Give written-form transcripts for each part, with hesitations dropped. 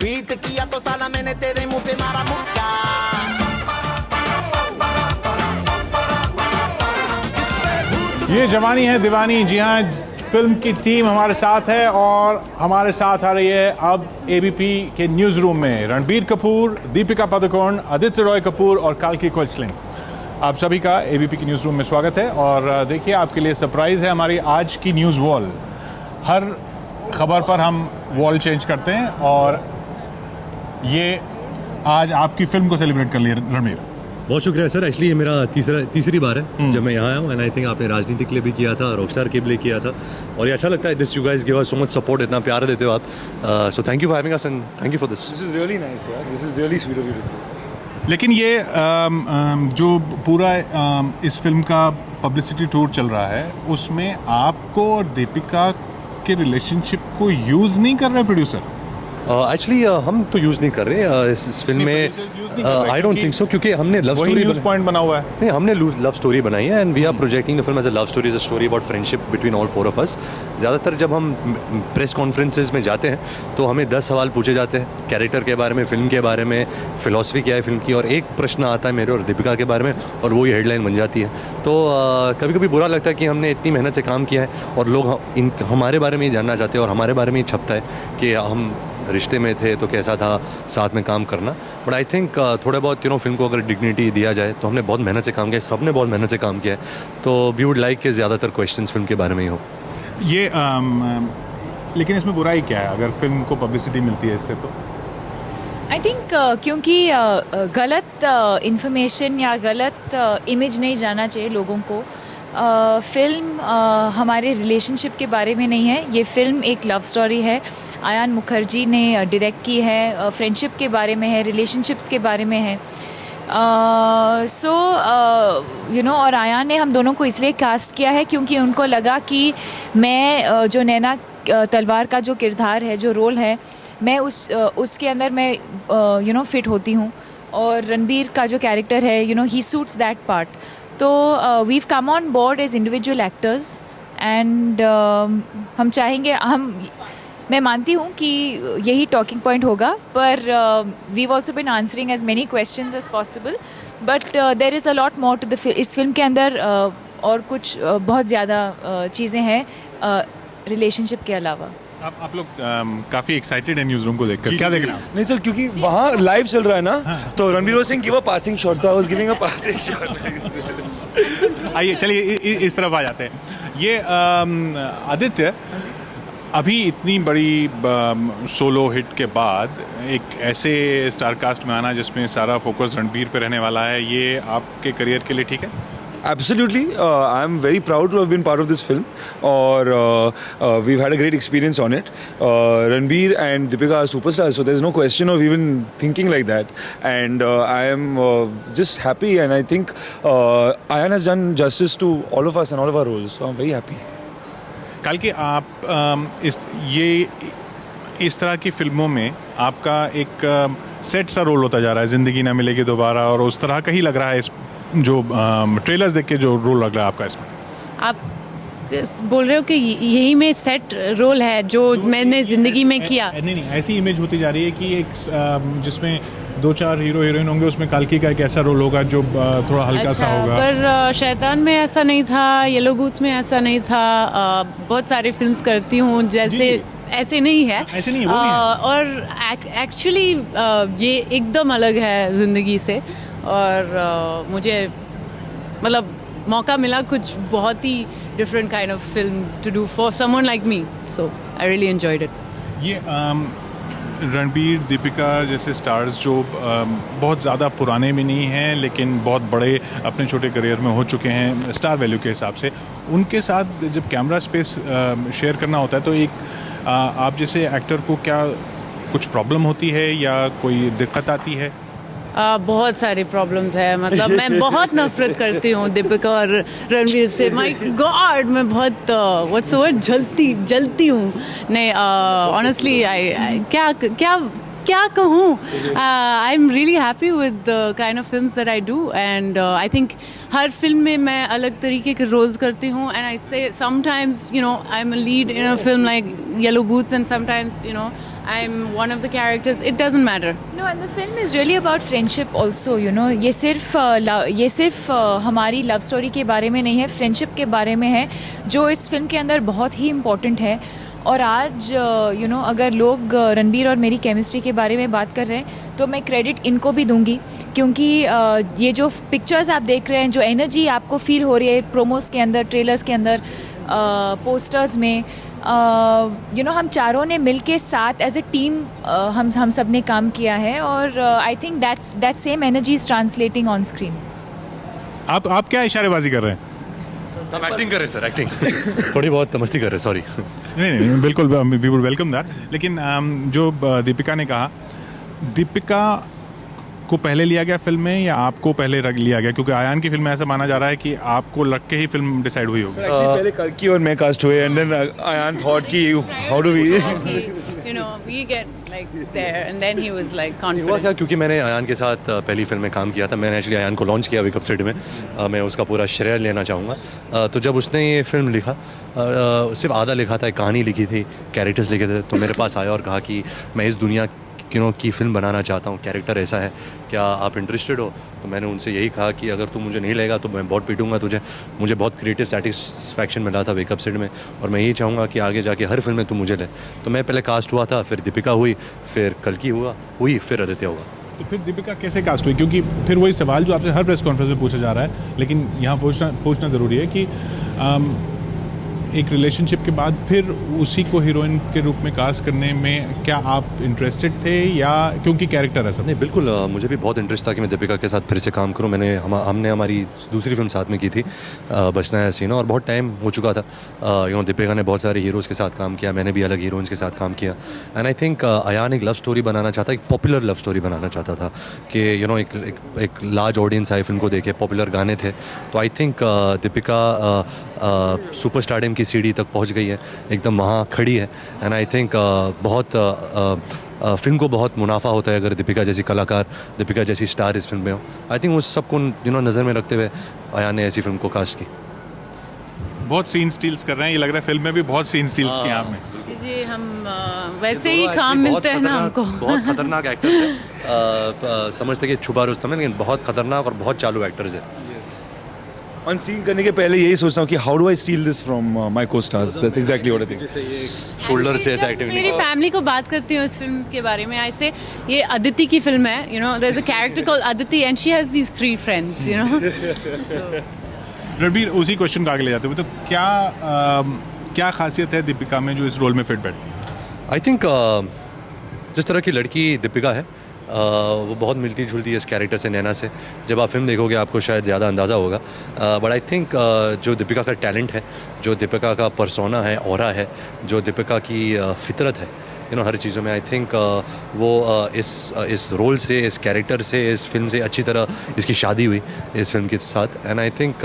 Beat किया तो साला मैंने तेरे मुंह पे मारा मुक्का। ये जवानी है दीवानी। जी हाँ, फिल्म की टीम हमारे साथ है और हमारे साथ आ रही है अब एबीपी के न्यूज़ रूम में रणबीर कपूर, दीपिका पादुकोण, आदित्य रॉय कपूर और काल्की कोएचलिन। आप सभी का एबीपी के न्यूज़ रूम में स्वागत है। और देखिए, आपके लिए सरप्राइज़ है हमारी आज की न्यूज़ वॉल। हर खबर पर हम वॉल चेंज करते हैं और ये आज आपकी फिल्म को सेलिब्रेट कर लिया रणबीर। बहुत शुक्रिया सर। एक्चुअली ये मेरा तीसरी बार है जब मैं यहाँ आया हूँ एंड आई थिंक आपने राजनीति के लिए भी किया था, रॉकस्टार के लिए किया था और ये अच्छा लगता है। This you guys give us so much support, इतना प्यार देते हो आप। So thank you for having us and thank you for this. This is really nice यार, this is really sweet of you. लेकिन ये जो पूरा इस फिल्म का पब्लिसिटी टूर चल रहा है उसमें आपको और दीपिका के रिलेशनशिप को यूज़ नहीं कर रहे प्रोड्यूसर? एक्चुअली हम तो यूज़ नहीं कर रहे इस फिल्म में। आई डोंट थिंक सो, क्योंकि हमने लव स्टोरी पॉइंट बना हुआ है। नहीं, हमने लव स्टोरी बनाई है and we are projecting the film as a love story, is a story about friendship between all four of us. ज़्यादातर जब हम प्रेस कॉन्फ्रेंसेज में जाते हैं तो हमें 10 सवाल पूछे जाते हैं कैरेक्टर के बारे में, फिल्म के बारे में, फिलॉसफी क्या है फिल्म की, और एक प्रश्न आता है मेरे और दीपिका के बारे में और वो ही हेडलाइन बन जाती है। तो कभी कभी बुरा लगता है कि हमने इतनी मेहनत से काम किया है और लोग हमारे बारे में ही जानना चाहते हैं और हमारे बारे में ही छपता है कि हम रिश्ते में थे तो कैसा था साथ में काम करना। बट आई थिंक थोड़ा बहुत फिल्म को अगर डिग्निटी दिया जाए तो हमने बहुत मेहनत से काम किया है, सबने बहुत मेहनत से काम किया है। तो वी वुड लाइक कि ज़्यादातर क्वेश्चंस फिल्म के बारे में ही हो। ये लेकिन इसमें बुराई क्या है अगर फिल्म को पब्लिसिटी मिलती है इससे? तो आई थिंक क्योंकि गलत इंफॉर्मेशन या गलत इमेज नहीं जाना चाहिए लोगों को। फिल्म हमारे रिलेशनशिप के बारे में नहीं है, ये फिल्म एक लव स्टोरी है। आयान मुखर्जी ने डायरेक्ट की है, फ्रेंडशिप के बारे में है, रिलेशनशिप्स के बारे में है। सो और आयान ने हम दोनों को इसलिए कास्ट किया है क्योंकि उनको लगा कि मैं जो नैना तलवार का जो किरदार है, जो रोल है, मैं उसके अंदर मैं फिट होती हूँ और रणबीर का जो कैरेक्टर है ही सूट्स दैट पार्ट। तो we've come on board as individual actors and हम चाहेंगे, मैं मानती हूँ कि यही टॉकिंग पॉइंट होगा, पर we've also been answering as many questions as possible, but there is a lot more to the इस फिल्म के अंदर और कुछ बहुत ज़्यादा चीज़ें हैं रिलेशनशिप के अलावा। आप लोग काफ़ी एक्साइटेड है न्यूज़ रूम को देखकर, क्या देख रहे हैं? नहीं सर, क्योंकि वहाँ लाइव चल रहा है ना, तो Ranbir Singh give a passing shot, तो I was giving a passing shot. आइए चलिए इस तरफ आ जाते हैं। ये आदित्य, अभी इतनी बड़ी सोलो हिट के बाद एक ऐसे स्टारकास्ट में आना जिसमें सारा फोकस रणबीर पे रहने वाला है, ये आपके करियर के लिए ठीक है? Absolutely. I'm very proud to have been part of this film, or we've had a great experience on it. Ranbir and Deepika are superstars, so there's no question of even thinking like that. And I am just happy, and I think Ayan has done justice to all of us and all of our roles, so I'm very happy. कल के आप इस तरह की फिल्मों में आपका एक सेट सा रोल होता जा रहा है, ज़िंदगी ना मिलेगी दोबारा, और उस तरह का ही लग रहा है इस जो ट्रेलर्स देख के जो रोल लग रहा है आपका इसमें। आप बोल रहे हो कि यही में सेट रोल है जो मैंने ज़िंदगी में किया? नहीं, ऐसी इमेज होती जा रही है कि एक जिसमें 2-4 हीरो हीरोइन होंगे, उसमें काल्की का एक ऐसा रोल होगा जो थोड़ा हल्का सा होगा। पर शैतान में ऐसा नहीं था, येलो बूट्स में ऐसा नहीं था। बहुत सारी फिल्म्स करती हूँ जैसे, ऐसे नहीं है, ऐसे नहीं है, वो नहीं है। और एक्चुअली ये एकदम अलग है ज़िंदगी से, और मुझे मतलब मौका मिला कुछ बहुत ही different kind of film to do for someone like me, so I really enjoyed it. ये रणबीर, दीपिका जैसे स्टार्स जो बहुत ज़्यादा पुराने भी नहीं हैं लेकिन बहुत बड़े अपने छोटे करियर में हो चुके हैं स्टार वैल्यू के हिसाब से, उनके साथ जब कैमरा स्पेस शेयर करना होता है तो एक आप जैसे एक्टर को क्या कुछ प्रॉब्लम होती है या कोई दिक्कत आती है? बहुत सारी प्रॉब्लम्स है, मतलब मैं बहुत नफरत करती हूँ दीपिका और रणवीर से। माय गॉड, मैं बहुत व्हाट्स द वर्ड, जलती हूँ। नहीं, ऑनेस्टली क्या क्या कहूँ. I'm really happy with the kind of films that I do, and I think her film में मैं अलग तरीके के रोल्स करती हूँ, and I say sometimes I'm a lead in a film like Yellow Boots, and sometimes I'm one of the characters. It doesn't matter. No, and the film is really about friendship also. ये सिर्फ हमारी love story के बारे में नहीं है, friendship के बारे में है, जो इस फिल्म के अंदर बहुत ही इम्पोर्टेंट है. और आज अगर लोग रणबीर और मेरी केमिस्ट्री के बारे में बात कर रहे हैं तो मैं क्रेडिट इनको भी दूंगी, क्योंकि ये जो पिक्चर्स आप देख रहे हैं, जो एनर्जी आपको फील हो रही है प्रोमोस के अंदर, ट्रेलर्स के अंदर, पोस्टर्स में, हम चारों ने मिल के साथ एज ए टीम हम सब ने काम किया है, और I think that same energy is translating on screen. आप क्या इशारेबाजी कर रहे हैं? हम एक्टिंग कर रहे हैं सर, एक्टिंग थोड़ी बहुत मस्ती कर रहे हैं, सॉरी. नहीं, बिल्कुल, वी वुड वेलकम दैट. लेकिन जो दीपिका ने कहा, दीपिका को पहले लिया गया फिल्म में या आपको पहले लिया गया? क्योंकि आयान की फिल्म में ऐसा माना जा रहा है कि आपको लग के ही फिल्म डिसाइड हुई होगी. पहले कल्कि और मैं कास्ट हुए, एंड देन आयान थॉट कि how do we we get like there, and then he was like confident. हुआ क्या, क्योंकि मैंने आयान के साथ पहली फिल्म में काम किया था. मैंने एक्चुअली आयान को लॉन्च किया वेकअप सिटी में. मैं उसका पूरा श्रेय लेना चाहूँगा. तो जब उसने ये फिल्म लिखा, सिर्फ आधा लिखा था, एक कहानी लिखी थी, कैरेक्टर्स लिखे थे, तो मेरे पास आया और कहा कि मैं इस दुनिया की फिल्म बनाना चाहता हूँ, कैरेक्टर ऐसा है, क्या आप इंटरेस्टेड हो? तो मैंने उनसे यही कहा कि अगर तू मुझे नहीं लेगा तो मैं बहुत पीटूंगा तुझे. मुझे बहुत क्रिएटिव सेटिस्फैक्शन मिला था वेकअप सिटी में, और मैं यही चाहूँगा कि आगे जाके हर फिल्म में तू मुझे ले. तो मैं पहले कास्ट हुआ था, फिर दीपिका हुई, फिर कल्कि हुई, फिर आदित्य हुआ. तो फिर दीपिका कैसे कास्ट हुई? क्योंकि फिर वही सवाल जो आपसे हर प्रेस कॉन्फ्रेंस में पूछा जा रहा है, लेकिन यहाँ पूछना ज़रूरी है कि एक रिलेशनशिप के बाद फिर उसी को हीरोइन के रूप में कास्ट करने में क्या आप इंटरेस्टेड थे, या क्योंकि कैरेक्टर ऐसा? नहीं, बिल्कुल, मुझे भी बहुत इंटरेस्ट था कि मैं दीपिका के साथ फिर से काम करूं. हमने हमारी दूसरी फिल्म साथ में की थी, बचना है सीना, और बहुत टाइम हो चुका था. दीपिका ने बहुत सारे हीरोज़ के साथ काम किया, मैंने भी अलग हीरोइंस के साथ काम किया. एंड आई थिंक आयान एक लव स्टोरी बनाना चाहता, एक पॉपुलर लव स्टोरी बनाना चाहता था कि एक लार्ज ऑडियंस आई फिल्म को देखे, पॉपुलर गाने थे. तो I think Deepika super stardom की सीढ़ी तक पहुंच गई है, एकदम वहाँ खड़ी है. एंड आई थिंक फिल्म को बहुत मुनाफा होता है अगर दीपिका जैसी कलाकार, दीपिका जैसी स्टार इस फिल्म में हो. आई थिंक उस सबको नज़र में रखते हुए आयान ने ऐसी फिल्म को कास्ट की. बहुत सीन स्टील्स कर रहे हैं, ये लग रहा है फिल्म में भी बहुत सीन स्टील्स किए आपने. जी, हम वैसे ही काम मिलते हैं ना हमको. बहुत खतरनाक एक्टर थे, समझते कि छुपा रुस्तम है, लेकिन बहुत खतरनाक और बहुत चालू एक्टर्स है. ऑन सीन करने के पहले यही सोचता हूँ कि how do I steel this from my को-स्टार्स. That's exactly what I think. Shoulder से ऐसा एक्टिंग. मेरी फैमिली को बात करती हूँ इस फिल्म के बारे में, ऐसे ये अदिति की फिल्म है, there is a character called Aditi and she has these 3 friends. Ranbir, उसी क्वेश्चन को आगे ले जाते हुए, तो क्या खासियत है दीपिका में जो इस रोल में फिट बैठती है? आई थिंक जिस तरह की लड़की दीपिका है, वो बहुत मिलती जुलती है इस कैरेक्टर से, नैना से. जब आप फिल्म देखोगे आपको शायद ज़्यादा अंदाज़ा होगा. बट आई थिंक जो दीपिका का टैलेंट है, जो दीपिका का पर्सोना है, ऑरा है, जो दीपिका की फितरत है, हर चीज़ों में, आई थिंक वो इस रोल से, इस कैरेक्टर से, इस फिल्म से अच्छी तरह इसकी शादी हुई इस फिल्म के साथ. एंड आई थिंक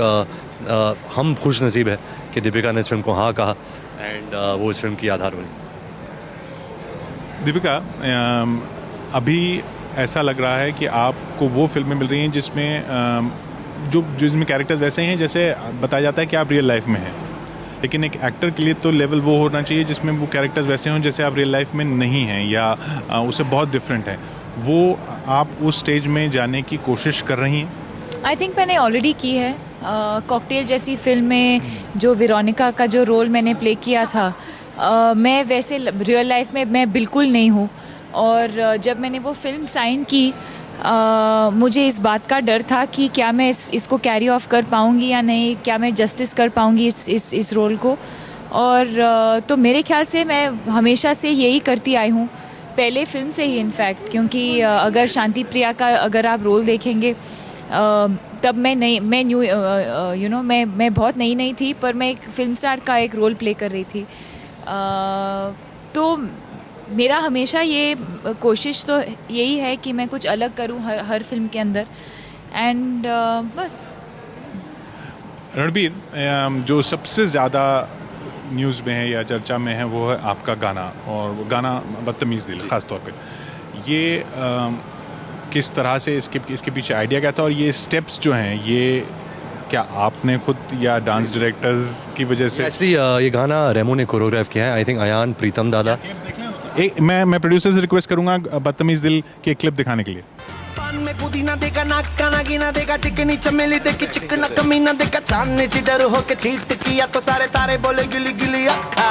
हम खुश नसीब है कि दीपिका ने इस फिल्म को हाँ कहा, एंड वो इस फिल्म की आधार बनी. दीपिका, अभी ऐसा लग रहा है कि आपको वो फिल्में मिल रही हैं जिसमें कैरेक्टर्स वैसे हैं जैसे बताया जाता है कि आप रियल लाइफ में हैं, लेकिन एक एक्टर के लिए तो लेवल वो होना चाहिए जिसमें वो कैरेक्टर्स वैसे हों जैसे आप रियल लाइफ में नहीं हैं, या उससे बहुत डिफरेंट है. वो आप उस स्टेज में जाने की कोशिश कर रही हैं? आई थिंक मैंने ऑलरेडी की है. कॉकटेल जैसी फिल्म में जो वेरोनिका का जो रोल मैंने प्ले किया था, मैं वैसे रियल लाइफ में मैं बिल्कुल नहीं हूँ. और जब मैंने वो फिल्म साइन की, मुझे इस बात का डर था कि क्या मैं इसको कैरी ऑफ कर पाऊँगी या नहीं, क्या मैं जस्टिस कर पाऊँगी इस रोल को. और तो मेरे ख्याल से मैं हमेशा से यही करती आई हूँ, पहले फिल्म से ही इनफैक्ट. क्योंकि अगर शांति प्रिया का अगर आप रोल देखेंगे, तब मैं बहुत नई थी, पर मैं एक फिल्म स्टार का एक रोल प्ले कर रही थी. तो मेरा हमेशा ये कोशिश तो यही है कि मैं कुछ अलग करूं हर फिल्म के अंदर. एंड बस. रणबीर, जो सबसे ज़्यादा न्यूज़ में है या चर्चा में है वो है आपका गाना, और वो गाना बदतमीज़ दिल ख़ास तौर पे. ये किस तरह से इसके पीछे आइडिया क्या था, और ये स्टेप्स जो हैं ये क्या आपने खुद या डांस डायरेक्टर्स की वजह से? एक्चुअली ये गाना रेमो ने कोरियोग्राफ किया है, आई थिंक अयान प्रीतम दादा। मैं प्रोड्यूसर से रिक्वेस्ट करूंगा बदतमीज दिल की एक क्लिप दिखाने के लिए। पान में पुदीना देगा, नाक ना गिना देगा, चिकनी चमेली देखी चिकना कमीना देखा, चांदनी चिडर होके चीट किया तो सारे तारे बोले गिली गिली अक्खा।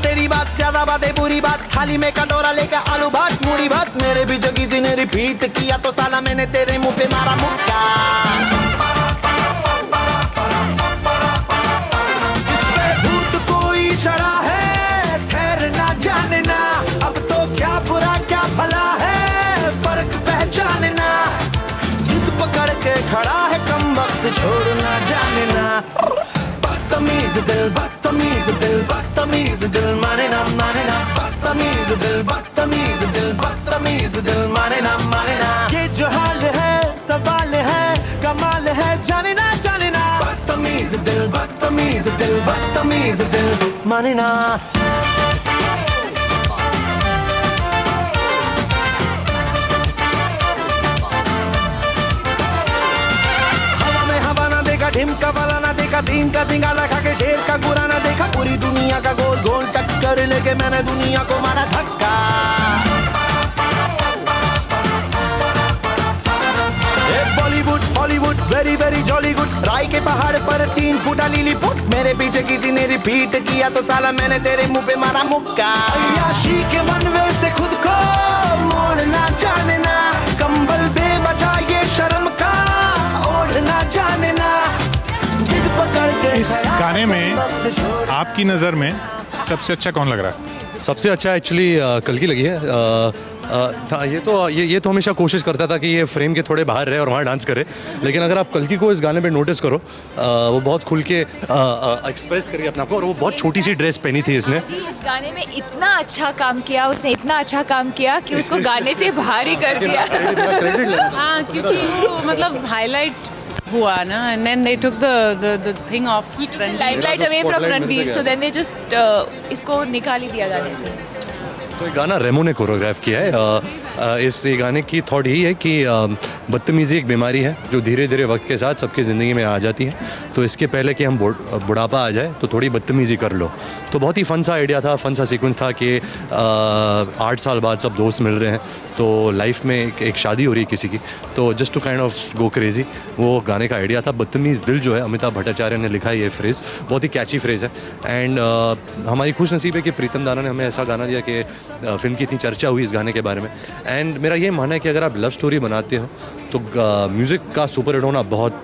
तेरी बात ज्यादा बातें बुरी बात, थाली में कटोरा लेकर आलू भात मूड़ी भात, मेरे भी जो किसी ने रिपीट किया तो साला मैंने तेरे मुंह पे मारा मुक्का। अब तो क्या बुरा क्या भला है फर्क पहचानना, जिद पकड़ के खड़ा है कम वक्त छोड़ना जानना। बदतमीज दिल बदतमीज दिल बदतमीज दिल माने ना बदतमीज दिल बदतमीज दिल बदतमीज दिल माने ना। ये जो हाल है सवाल है कमाल है जाने ना बदतमीज दिल बदतमीज दिल बदतमीज दिल माने ना। ढिमका वाला ना देखा, सीन का सिंगाला खा के शेर का गुरा ना देखा, पूरी दुनिया का गोल गोल चक्कर लेके मैंने दुनिया को मारा धक्का। Bollywood Hollywood very very jolly good, राय के पहाड़ पर 3 फुटा लीली फुट, मेरे पीछे किसी ने रिपीट किया तो साला मैंने तेरे मुंह पे मारा मुक्का। अय्याशी के मनवे से खुद को मोड़ना जानना, कंबल बेवजह ये शर्म का ओढ़ना जानना। इस गाने में आपकी नज़र में सबसे अच्छा कौन लग रहा है? सबसे अच्छा एक्चुअली कल्कि लगी है। ये तो हमेशा कोशिश करता था कि ये फ्रेम के थोड़े बाहर रहे और वहाँ डांस करे, लेकिन अगर आप कल्कि को इस गाने पे नोटिस करो, वो बहुत खुल के एक्सप्रेस करी अपना को, और वो बहुत छोटी सी ड्रेस पहनी थी इसने। इस गाने में इतना अच्छा काम किया उसने, इतना अच्छा काम किया कि उसको गाने से बाहर ही कर दिया। हाँ, क्योंकि वो मतलब हाईलाइट हुआ ना, and then they took the thing off. He took the limelight away from Ranbir, so then they just इसको निकाल ही दिया गाने से। तो ये गाना रेमो ने कोरियोग्राफ किया है। इस ये गाने की थॉट यही है कि बदतमीज़ी एक बीमारी है जो धीरे धीरे वक्त के साथ सबकी ज़िंदगी में आ जाती है, तो इसके पहले कि हम बुढ़ापा आ जाए तो थोड़ी बदतमीज़ी कर लो। तो बहुत ही फ़न सा आइडिया था, फ़न सा सीक्वेंस था कि 8 साल बाद सब दोस्त मिल रहे हैं, तो लाइफ में एक शादी हो रही है किसी की, तो just to kind of go crazy, वो गाने का आइडिया था। बदतमीज़ दिल जो है अमिताभ भट्टाचार्य ने लिखा है, ये फ्रेज़ बहुत ही कैची फ्रेज़ है। एंड हमारी खुश नसीब है कि प्रीतम दाना ने हमें ऐसा गाना दिया कि फिल्म की इतनी चर्चा हुई इस गाने के बारे में। एंड मेरा ये मानना है कि अगर आप लव स्टोरी बनाते हो तो म्यूज़िक का सुपर हिट होना बहुत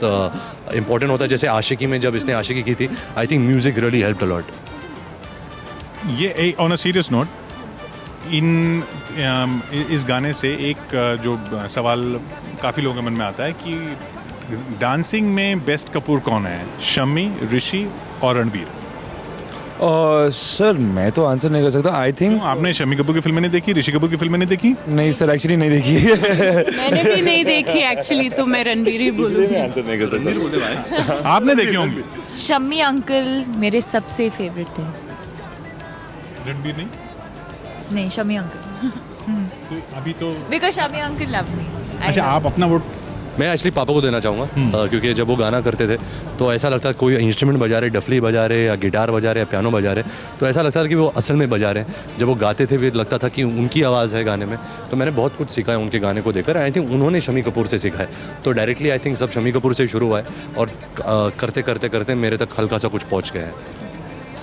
इंपॉर्टेंट होता है। जैसे आशिकी में जब इसने आशिकी की थी, I think music really helped a lot. ये ऑन अ सीरियस नोट, इस गाने से एक जो सवाल काफ़ी लोगों के मन में आता है कि डांसिंग में बेस्ट कपूर कौन है, शम्मी, ऋषि और रणबीर? सर मैं तो आंसर नहीं कर सकता। आई थिंक आपने शम्मी कपूर की फिल्में नहीं देखी, ऋषि कपूर की फिल्में नहीं देखी? नहीं सर, एक्चुअली नहीं देखी। मैंने भी नहीं देखी एक्चुअली, तो मैं रणबीर ही बोलूँगी। आंसर नहीं कर सकता। आपने देखी होंगी? शम्मी अंकल मेरे सबसे फेवरेट थे। रणबीर नहीं? नहीं, शम्मी अंकल। तो अभी तो because Shammi uncle love me. अच्छा, आप अपना वोट? मैं एक्चुअली पापा को देना चाहूँगा, क्योंकि जब वो गाना करते थे तो ऐसा लगता था कोई इंस्ट्रूमेंट बजा रहे, डफली बजा रहे या गिटार बजा रहे या पियानो बजा रहे, तो ऐसा लगता था कि वो असल में बजा रहे हैं। जब वो गाते थे भी लगता था कि उनकी आवाज़ है गाने में, तो मैंने बहुत कुछ सीखा है उनके गाने को देखकर। आई थिंक उन्होंने शम्मी कपूर से सीखा है, तो डायरेक्टली आई थिंक सब शम्मी कपूर से शुरू हुआ है और करते करते करते मेरे तक हल्का सा कुछ पहुँच गया है।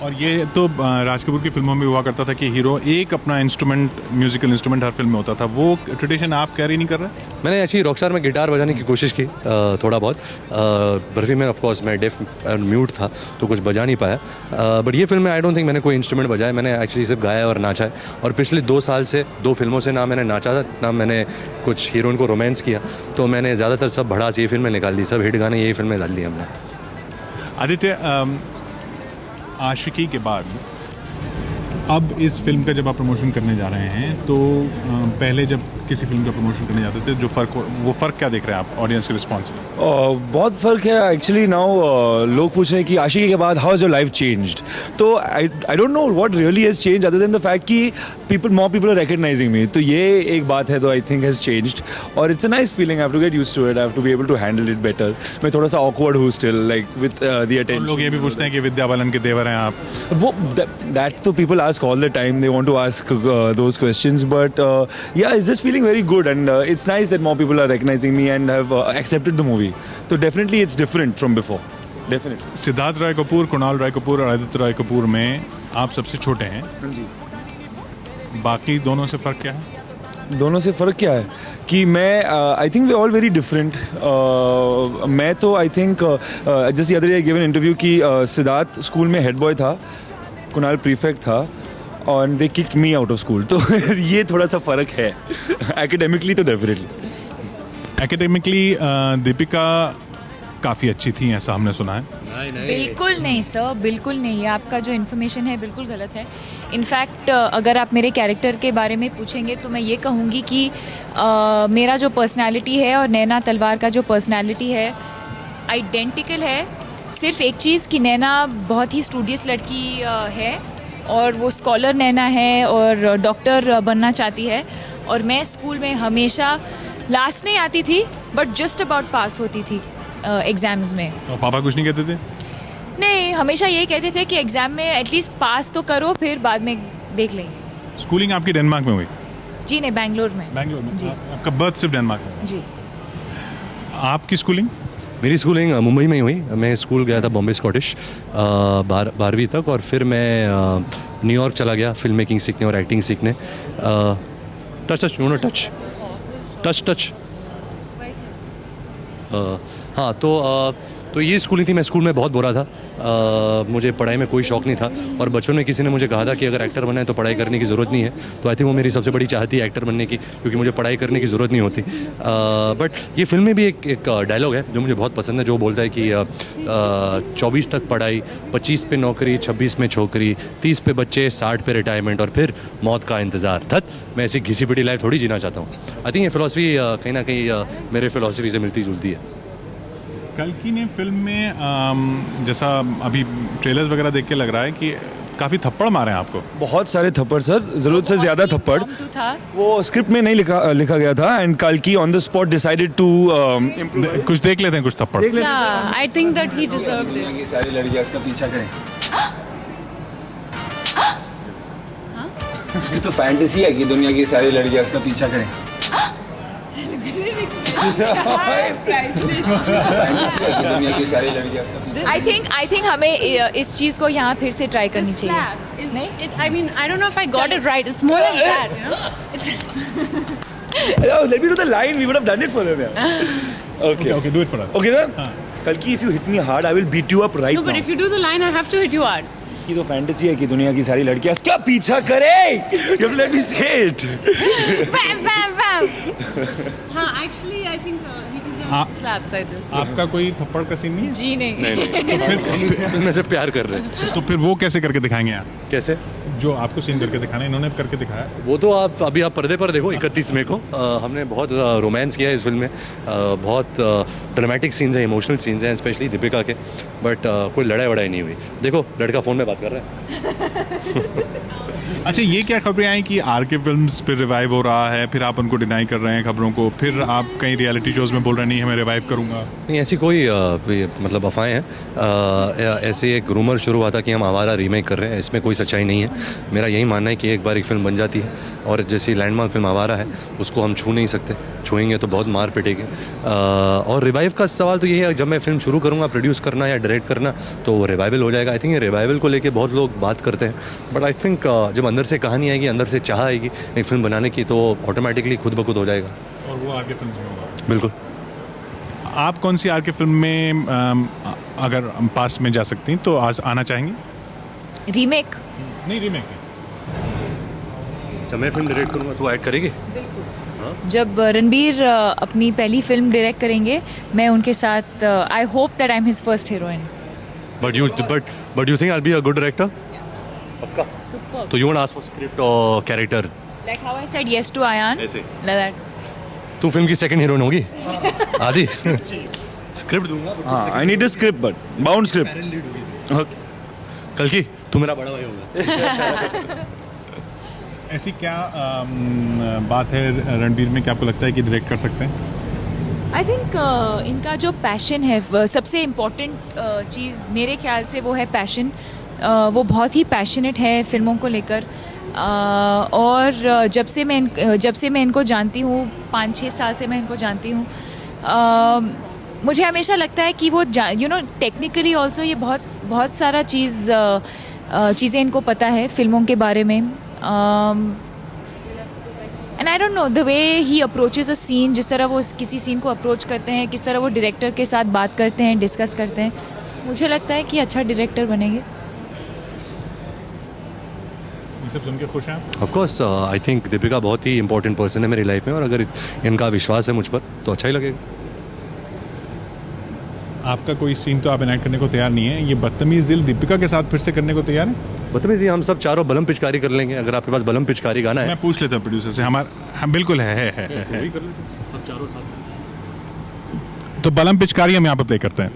और ये तो राज कपूर की फिल्मों में हुआ करता था कि हीरो एक अपना इंस्ट्रूमेंट, म्यूजिकल इंस्ट्रूमेंट हर फिल्म में होता था, वो ट्रेडिशन आप कैरी नहीं कर रहे? मैंने एक्चुअली रॉकस्टार में गिटार बजाने की कोशिश की थोड़ा बहुत। बर्फी में ऑफ कोर्स मैं डेफ और म्यूट था तो कुछ बजा नहीं पाया, बट ये फिल्म में आई डोंट थिंक मैंने कोई इंस्ट्रूमेंट बजाया। मैंने एक्चुअली सिर्फ गाया और नाचा है, और पिछले 2 साल से 2 फिल्मों से ना मैंने नाचा ना मैंने कुछ हीरोइन को रोमांस किया, तो मैंने ज़्यादातर सब भड़ास ये फिल्में निकाल दी, सब हिट गाने यही फिल्में डाल दी हमने। आदित्य, आशिकी के बाद अब इस फिल्म का जब आप प्रमोशन करने जा रहे हैं, तो पहले जब किसी फिल्म का प्रमोशन करने जाते थे, जो वो फ़र्क क्या देख रहे हैं आप ऑडियंस के रिस्पॉन्स में? बहुत फ़र्क है एक्चुअली नाउ। लोग पूछ रहे हैं कि आशिकी के बाद how is your life changed, तो I don't know what really has change other than the fact कि more people are recognising me, तो ये एक बात है तो आई थिंक हैज़ चेंज्ड, और it's a nice feeling. I have to get used to it, I have to be able to handle it better. मैं थोड़ा सा ऑकवर्ड हूँ still, like with the attention. लोग ये भी पूछते हैं कि विद्या बालन के देवर हैं आप। वो that तो people ask all the time, they want to ask those questions, but yeah, it's just feeling very good, and it's nice that more people are recognizing me and have accepted the movie. So definitely it's different from before, definitely. Siddharth राय कपूर, कुणाल राय कपूर और आदित्य राय कपूर में आप सबसे छोटे हैं, बाकी दोनों से फ़र्क क्या है? दोनों से फ़र्क क्या है कि मैं I think we all very different. मैं तो आई थिंक जैसे अदर डे गिवन इंटरव्यू कि सिद्धार्थ स्कूल में हेड बॉय था, कुणाल प्रीफेक्ट था, और they kicked me out of school, तो ये थोड़ा सा फ़र्क है। एकेडमिकली तो डेफिनेटली। एकेडमिकली दीपिका काफ़ी अच्छी थी, ऐसा हमने सुना है। बिल्कुल नहीं सर, बिल्कुल नहीं। आपका जो इन्फॉर्मेशन है बिल्कुल गलत है। इनफैक्ट अगर आप मेरे कैरेक्टर के बारे में पूछेंगे तो मैं ये कहूँगी कि मेरा जो पर्सनालिटी है और नैना तलवार का जो पर्सनालिटी है आइडेंटिकल है। सिर्फ एक चीज़ कि नैना बहुत ही स्टूडियस लड़की है और वो स्कॉलर नैना है और डॉक्टर बनना चाहती है, और मैं स्कूल में हमेशा लास्ट नहीं आती थी बट जस्ट अबाउट पास होती थी एग्ज़ाम्स में। और पापा कुछ नहीं कहते थे? नहीं, हमेशा यही कहते थे कि एग्ज़ाम में एटलीस्ट पास तो करो, फिर बाद में देख लेंगे। स्कूलिंग आपकी डेनमार्क में हुई? जी नहीं, बेंगलोर में। बैंगलोर में जी। आपका बर्थ सिर्फ डेनमार्क में? जी। आपकी स्कूलिंग? मेरी स्कूलिंग मुंबई में ही हुई। मैं स्कूल गया था बॉम्बे स्कॉटिश 12वीं तक, और फिर मैं न्यूयॉर्क चला गया फिल्म मेकिंग सीखने और एक्टिंग सीखने। टच हाँ, तो ये स्कूलिंग थी। मैं स्कूल में बहुत बुरा था, मुझे पढ़ाई में कोई शौक़ नहीं था, और बचपन में किसी ने मुझे कहा था कि अगर एक्टर बनना है तो पढ़ाई करने की ज़रूरत नहीं है। तो आई थिंक वो मेरी सबसे बड़ी चाहत थी एक्टर बनने की, क्योंकि मुझे पढ़ाई करने की ज़रूरत नहीं होती। बट ये फिल्म में भी एक डायलॉग है जो मुझे बहुत पसंद है, जो बोलता है कि 24 तक पढ़ाई, 25 पे नौकरी, 26 में छोकरी, 30 पे बच्चे, 60 पे रिटायरमेंट, और फिर मौत का इंतज़ार। मैं ऐसी घिसी पिटी लाइफ थोड़ी जीना चाहता हूँ। आई थिंक ये फ़िलॉसफी कहीं ना कहीं मेरे फ़िलॉसफी से मिलती जुलती है। कल्कि ने फिल्म में जैसा अभी ट्रेलर्स वगैरह देख के लग रहा है कि काफ़ी थप्पड़ मारे हैं आपको। बहुत सारे थप्पड़ सर, ज़रूरत से ज़्यादा थप्पड़। था वो स्क्रिप्ट में नहीं लिखा गया था, एंड कल्कि on the spot decided to कुछ देख लेते हैं, कुछ थप्पड़। Yeah, I think that he deserved it. की सारी लड़कियां इसका पीछा करें। उसकी तो फैंटेसी है कि दुनिया की सारी लड़कियां इसका पीछा करें। फैंटेसी है कि दुनिया की सारी लड़कियां इसका पीछा। आई थिंक हमें इस चीज़ को यहाँ फिर से ट्राई करनी चाहिए। Slap is it, I mean, I don't know if I got it right. It's more like that, you know? Let me do the line. We would have done it for them. Okay. Okay, do it for us. Okay, sir. Kalki, if you hit me hard, I will beat you up right No, but now. if you do the line, I have to hit you hard. इसकी तो fantasy है कि दुनिया की सारी लड़कियां इसका पीछा करें. You have to let me say it. Bam, bam, bam. हाँ, actually, I think he deserves slaps. I just. आपका कोई थप्पड़ का सीन नहीं है? जी नहीं। हम फिल्म से प्यार कर रहे हैं। तो फिर वो कैसे करके दिखाएंगे आप? कैसे? जो आपको सीन करके दिखाना है, इन्होंने करके दिखाया। वो तो अभी आप पर्दे पर देखो 31 मई को। हमने बहुत रोमांस किया है इस फिल्म में, बहुत ड्रामेटिक सीन्स हैं, इमोशनल सीन्स हैं, स्पेशली दीपिका के, बट कोई लड़ाई वड़ाई नहीं हुई। देखो लड़का फ़ोन में बात कर रहा है। अच्छा, ये क्या खबरें आई कि आरके फिल्म्स फिर रिवाइव हो रहा है, फिर आप उनको डिनाई कर रहे हैं खबरों को, फिर आप कहीं रियलिटी शोज में बोल रहे नहीं, मैं रिवाइव करूंगा? नहीं, ऐसी कोई मतलब अफवाहें हैं। ऐसे एक रूमर शुरू हुआ था कि हम आवारा रीमेक कर रहे हैं, इसमें कोई सच्चाई नहीं है। मेरा यही मानना है कि एक बार एक फिल्म बन जाती है, और जैसी लैंडमार्क फिल्म आवारा है उसको हम छू नहीं सकते, छुएंगे तो बहुत मार पिटेगी। और रिवाइव का सवाल तो यही है, जब मैं फिल्म शुरू करूँगा प्रोड्यूस करना या डायरेक्ट करना तो वो रिवाइवल हो जाएगा। आई थिंक ये रिवाइवल को लेके बहुत लोग बात करते हैं, बट आई थिंक जब अंदर से कहानी आएगी, अंदर से चाह आएगी एक फिल्म बनाने की, तो ऑटोमेटिकली खुद ब खुद हो जाएगा। और वो आरके फिल्म्स में होगा। बिल्कुल। आप कौन सी आरके फिल्म में अगर पास में जा सकती हैं तो आज आना चाहेंगी? रीमेक? नहीं, रीमेक। जब मैं फिल्म डायरेक्ट करूँगा तो ऐड करेगी? जब रणबीर अपनी पहली फिल्म डायरेक्ट करेंगे, मैं उनके साथ I hope that I am his first heroine. But you think I will be a good director? पक्का? तो you want ask for script और character? Like how I said yes to Ayan. ऐसे Like that. तू film की second heroine होगी आदि script दूंगा हाँ, I need a script, but bound script. Okay. कल की तू मेरा बड़ा भाई होगा ऐसी क्या बात है रणबीर में कि आपको लगता है कि डायरेक्ट कर सकते हैं? आई थिंक इनका जो पैशन है सबसे इम्पोर्टेंट चीज़ मेरे ख्याल से वो है पैशन. वो बहुत ही पैशनेट है फिल्मों को लेकर. और जब से मैं इनको जानती हूँ 5-6 साल से मैं इनको जानती हूँ, मुझे हमेशा लगता है कि वो टेक्निकली ऑल्सो ये बहुत सारा चीज़ें इनको पता है फिल्मों के बारे में. And I don't know the way he approaches a scene, जिस तरह वो किसी सीन को अप्रोच करते हैं, किस तरह वो डायरेक्टर के साथ बात करते हैं, डिस्कस करते हैं, मुझे लगता है कि अच्छा डायरेक्टर बनेंगे. ये सब सुन के खुश हैं आप? Of course I think Deepika बहुत ही इंपॉर्टेंट पर्सन है मेरी लाइफ में, और अगर इनका विश्वास है मुझ पर तो अच्छा ही लगेगा. आपका कोई सीन तो आप इनैक्ट करने को तैयार नहीं है, ये बदतमीज दिल दीपिका के साथ फिर से करने को तैयार है? बदतमीजी हम सब चारों बलम पिचकारी कर लेंगे. अगर आपके पास बलम पिचकारी गाना है मैं पूछ लेता हूँ प्रोड्यूसर से. हम बिल्कुल है. वही कर लेते सब चारों साथ. तो बलम पिचकारी हम यहाँ पर प्ले करते हैं.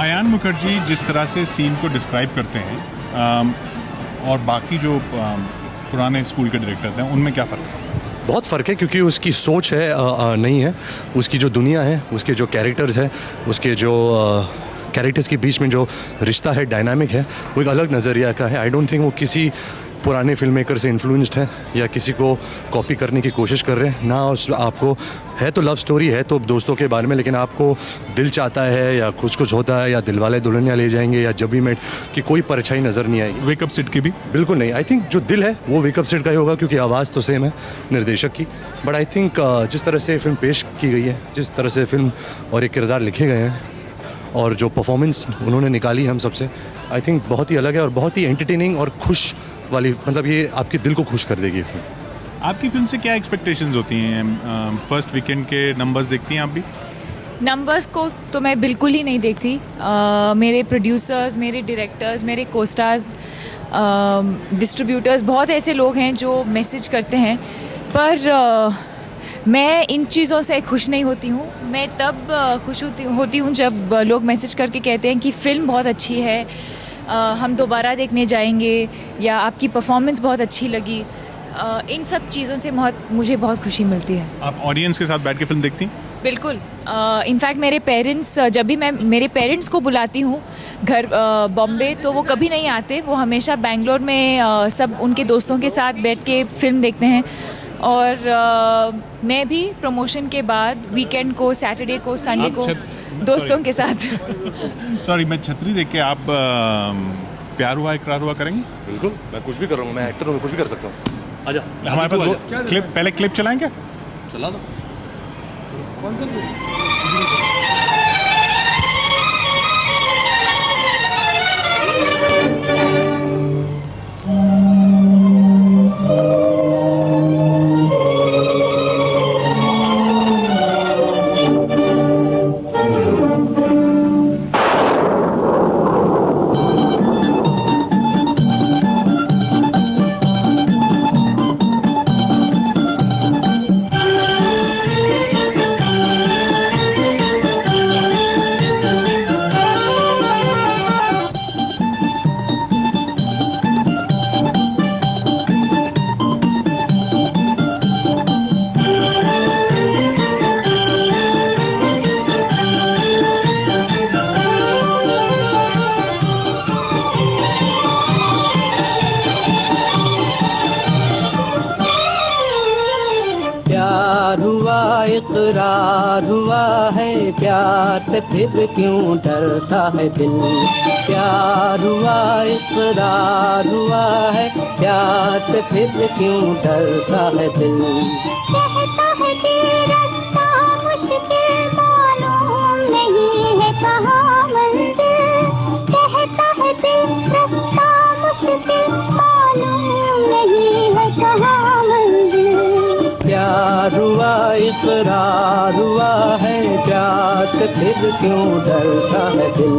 अयान मुखर्जी जिस तरह से सीन को डिस्क्राइब करते हैं और बाकी जो पुराने स्कूल के डायरेक्टर्स हैं उनमें क्या फ़र्क है? बहुत फ़र्क है, क्योंकि उसकी सोच है नहीं है. उसकी जो दुनिया है, उसके जो कैरेक्टर्स हैं, उसके जो कैरेक्टर्स के बीच में जो रिश्ता है, डायनामिक है, वो एक अलग नज़रिया का है. आई डोंट थिंक वो किसी पुराने फिल्म मेकर से इन्फ्लुएंस्ड है या किसी को कॉपी करने की कोशिश कर रहे हैं ना. आपको है तो लव स्टोरी है तो दोस्तों के बारे में, लेकिन आपको दिल चाहता है या कुछ होता है या दिलवाले दुल्हनिया ले जाएंगे या जब भी मेट की कोई परछाई नज़र नहीं आएगी. वेकअप सिट की भी बिल्कुल नहीं. आई थिंक जो दिल है वो वेकअप सिट का ही होगा, क्योंकि आवाज़ तो सेम है निर्देशक की. बट आई थिंक जिस तरह से फिल्म पेश की गई है, जिस तरह से फिल्म और एक किरदार लिखे गए हैं और जो परफॉर्मेंस उन्होंने निकाली हम सबसे, आई थिंक बहुत ही अलग है और बहुत ही एंटरटेनिंग और खुश वाली, मतलब ये आपके दिल को खुश कर देगी फिल्म. आपकी फिल्म से क्या एक्सपेक्टेशंस होती हैं? फर्स्ट वीकेंड के नंबर्स देखती हैं आप भी? नंबर्स को तो मैं बिल्कुल ही नहीं देखती. मेरे प्रोड्यूसर्स, मेरे डायरेक्टर्स, मेरे कोस्टार्स, डिस्ट्रीब्यूटर्स, बहुत ऐसे लोग हैं जो मैसेज करते हैं, पर मैं इन चीज़ों से खुश नहीं होती हूँ. मैं तब खुश होती हूँ जब लोग मैसेज करके कहते हैं कि फ़िल्म बहुत अच्छी है, हम दोबारा देखने जाएंगे, या आपकी परफॉर्मेंस बहुत अच्छी लगी. इन सब चीज़ों से मुझे बहुत खुशी मिलती है. आप ऑडियंस के साथ बैठ के फिल्म देखती हैं? बिल्कुल. इनफैक्ट मेरे पेरेंट्स, जब भी मैं मेरे पेरेंट्स को बुलाती हूँ घर बॉम्बे, तो वो कभी नहीं आते. वो हमेशा बेंगलोर में सब उनके दोस्तों के साथ बैठ के फिल्म देखते हैं. और मैं भी प्रमोशन के बाद वीकेंड को, सैटरडे को, संडे को दोस्तों के साथ सॉरी, मैं छतरी देख के आप प्यार हुआ इकरार हुआ करेंगे? बिल्कुल, मैं कुछ भी कर रहा हूँ. मैं एक्टर हूँ, कुछ भी कर सकता हूँ. आजा, हमारे पास क्लिप, पहले क्लिप चलाएं क्या? चला दो. कौन सा प्यार हुआ इकरार हुआ है, प्यार से फिर क्यों डरता है दिल। प्यार हुआ इकरार हुआ है, प्यार से फिर क्यों डरता है दिल। कहता है कि रास्ता मुश्किल मालूम नहीं है कहाँ मंजिल। कहता है कि रास्ता मुश्किल मालूम नहीं है कहाँ मंजिल। प्यार हुआ इकरार हुआ है, प्यार से फिर क्यों डरता है दिल।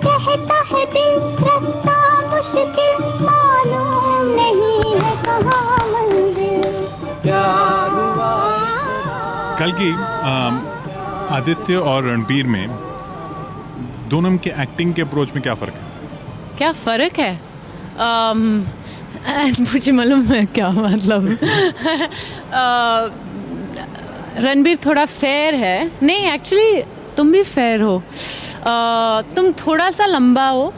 कहता है दिल रास्ता मुश्किल मालूम नहीं है कहाँ मंजिल। प्यार हुआ कल की आदित्य और रणबीर में दोनों के एक्टिंग के अप्रोच में क्या फ़र्क है? क्या फ़र्क है? मुझे मालूम है क्या मतलब। रणबीर थोड़ा फेयर है। नहीं, एक्चुअली तुम भी फेयर हो। तुम थोड़ा सा लंबा हो,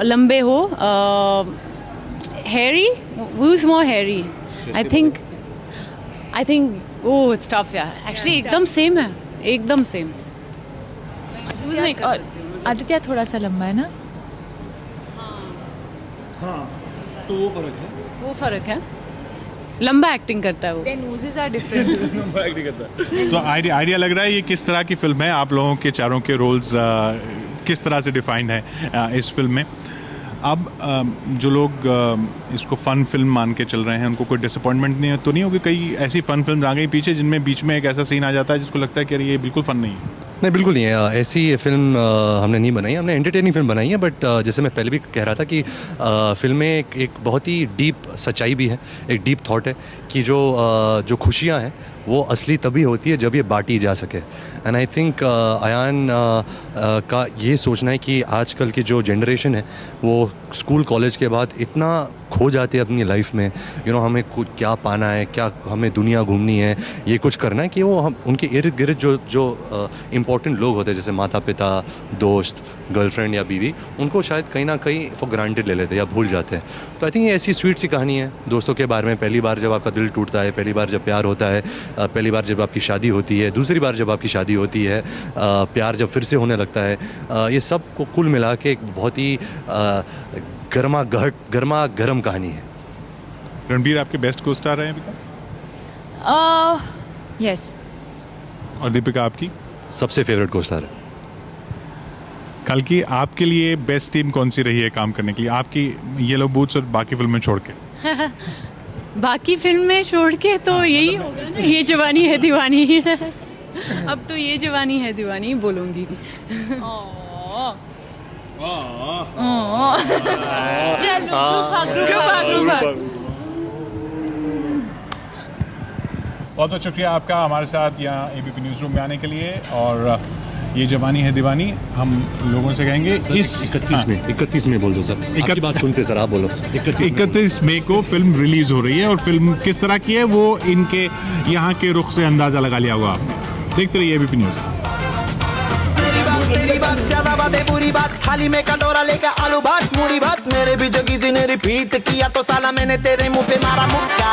लंबे हो। Harry, who is more hairy? I think oh it's tough यार। एक्चुअली एकदम सेम है, एकदम सेम। चूज नहीं कर सकती हूँ। आदित्य थोड़ा सा लंबा है ना? तो वो फर्क है। वो फर्क है, लंबा एक्टिंग करता है वो। Their noses are different. Acting करता है। तो आइडिया लग रहा है ये किस तरह की फिल्म है, आप लोगों के चारों के रोल्स किस तरह से डिफाइंड है इस फिल्म में। अब जो लोग इसको फ़न फिल्म मान के चल रहे हैं उनको कोई डिसअपॉइंटमेंट नहीं तो नहीं होगी? कई ऐसी फ़न फिल्म आ गई पीछे जिनमें बीच में एक ऐसा सीन आ जाता है जिसको लगता है कि अरे ये बिल्कुल फ़न नहीं है। नहीं, बिल्कुल नहीं है। ऐसी फिल्म हमने नहीं बनाई, हमने एंटरटेनिंग फिल्म बनाई है। बट जैसे मैं पहले भी कह रहा था कि फिल्म में एक बहुत ही डीप सच्चाई भी है, एक डीप थॉट है कि जो खुशियाँ हैं वो असली तभी होती है जब ये बांटी जा सके। एंड आई थिंक अयान का ये सोचना है कि आजकल की जो जनरेशन है वो स्कूल कॉलेज के बाद इतना खो जाते हैं अपनी लाइफ में, हमें कुछ क्या पाना है, क्या हमें दुनिया घूमनी है, ये कुछ करना है, कि वो हम उनके इर्द गिर्द जो इम्पोर्टेंट लोग होते हैं जैसे माता पिता, दोस्त, गर्लफ्रेंड या बीवी, उनको शायद कहीं ना कहीं फॉर ग्रांटेड ले लेते हैं या भूल जाते हैं। तो आई थिंक ये ऐसी स्वीट सी कहानी है दोस्तों के बारे में। पहली बार जब आपका दिल टूटता है, पहली बार जब प्यार होता है, पहली बार जब आपकी शादी होती है, दूसरी बार जब आपकी शादी होती है, प्यार जब फिर से होने लगता है, ये सब को कुल मिला के एक बहुत ही गर्मा गर्म कहानी है। रणबीर आपके बेस्ट को स्टार रहे हैं अभी तक? यस। और दीपिका आपकी? सबसे फेवरेट को स्टार है। कल की आपके लिए बेस्ट टीम कौन सी रही है काम करने के लिए, आपकी येलो बूट्स और बाकी फिल्में छोड़ के? बाकी फिल्म में छोड़ के तो यही होगा ना, ये जवानी है दीवानी। अब तो ये जवानी है दीवानी बोलूंगी। बहुत बहुत शुक्रिया आपका हमारे साथ यहाँ एबीपी न्यूज़ रूम में आने के लिए। और ये जवानी है दीवानी हम लोगों से कहेंगे इस 31 में बोल दो सर, आपकी बात सुनते सर, आप बोलो। 31 मई को फिल्म रिलीज हो रही है और फिल्म किस तरह की है वो इनके यहाँ के रुख से अंदाजा लगा लिया होगा आपने। देखते रहिए एबीपी न्यूज़। तेरी बात ज्यादा बातें बुरी बात, थाली में कटोरा लेकर आलू भात मूड़ी भात, मेरे भी जो किसी ने रिपीट किया तो साला मैंने तेरे मुंह पे मारा मुक्का।